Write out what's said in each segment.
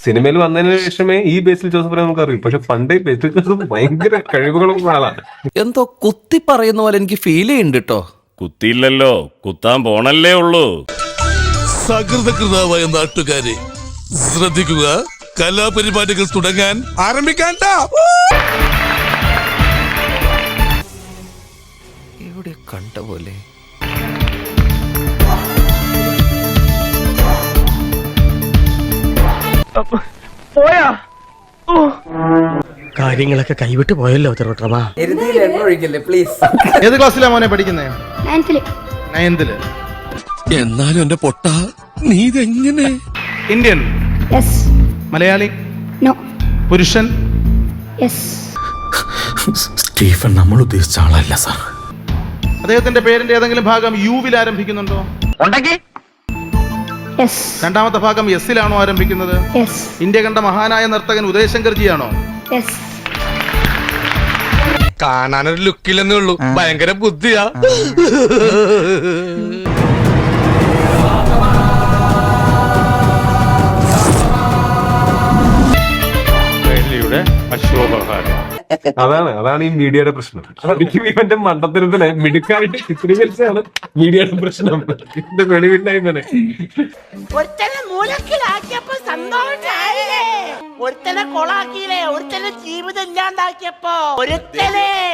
സിനിമയിൽ വന്നതിന് ശേഷമേ ഈ ബേസിൽ ജോസഫിനെ നമുക്ക് അറിയൂ. പക്ഷെ പണ്ടേ ബേസിൽ ജോസഫ് ഭയങ്കര കഴിവുകളുള്ള ആളാണ്. എന്തോ കുത്തി പറയുന്ന പോലെ എനിക്ക് ഫീൽ ചെയ്യുന്നുണ്ട് കേട്ടോ. കുത്തിയില്ലല്ലോ, കുത്താൻ പോണല്ലേ ഉള്ളൂ. സകൃതകൃതാവായ നാട്ടുകാരെ ശ്രദ്ധിക്കുക, കലാപരിപാടികൾ തുടങ്ങാൻ ആരംഭിക്കാൻ. എവിടെ കണ്ട പോലെ. കാര്യങ്ങളൊക്കെ കൈവിട്ട് പോയല്ലോ തിരുവട്ടമാ. ഏത് ക്ലാസ്സിലാ മോനെ പഠിക്കുന്നത്? 9th. എന്നാലും എന്റെ പൊട്ട, നീ ഇതെങ്ങനെ? ഇന്ത്യൻ? മലയാളി? പുരുഷൻ? സ്റ്റീഫൻ നമ്മൾ ഉദ്ദേശിച്ച ആളല്ല സാർ. അദ്ദേഹത്തിന്റെ പേരിന്റെ ഏതെങ്കിലും ഭാഗം യുവിൽ ആരംഭിക്കുന്നുണ്ടോ? രണ്ടാമത്തെ ഭാഗം എസിലാണോ ആരംഭിക്കുന്നത്? ഇന്ത്യ കണ്ട മഹാനായ നർത്തകൻ ഉദയശങ്കർജിയാണോ? കാണാനൊരു ലുക്കില്ലെന്നേ ഉള്ളൂ, ഭയങ്കര ബുദ്ധിയാ. അതാണ് ഈ മീഡിയയുടെ പ്രശ്നം. ശരിക്കും ഇവന്റെ മണ്ടത്തരത്തിനെ മിടുക്കായിട്ട് ചിത്രീകരിച്ചാണ് മീഡിയയുടെ പ്രശ്നം. ഇതിന്റെ വെളിവില്ലായ്മനെ ഒരുത്തനെ മൂലക്കിലാക്കിയപ്പോ സന്തോഷായില്ലേ? ഒരുത്തനെ കൊളാക്കിയില്ലേ? ഒരുത്തനെ ജീവിതം ഇല്ലാണ്ടാക്കിയപ്പോ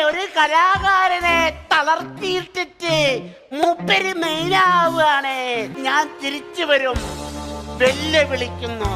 ഒരു കലാകാരനെ തളർത്തിയിട്ടിട്ട് മൂപ്പര് മെയിനാവുകയാണ്. ഞാൻ തിരിച്ചു വരും, വെല്ലുവിളിക്കുന്നു.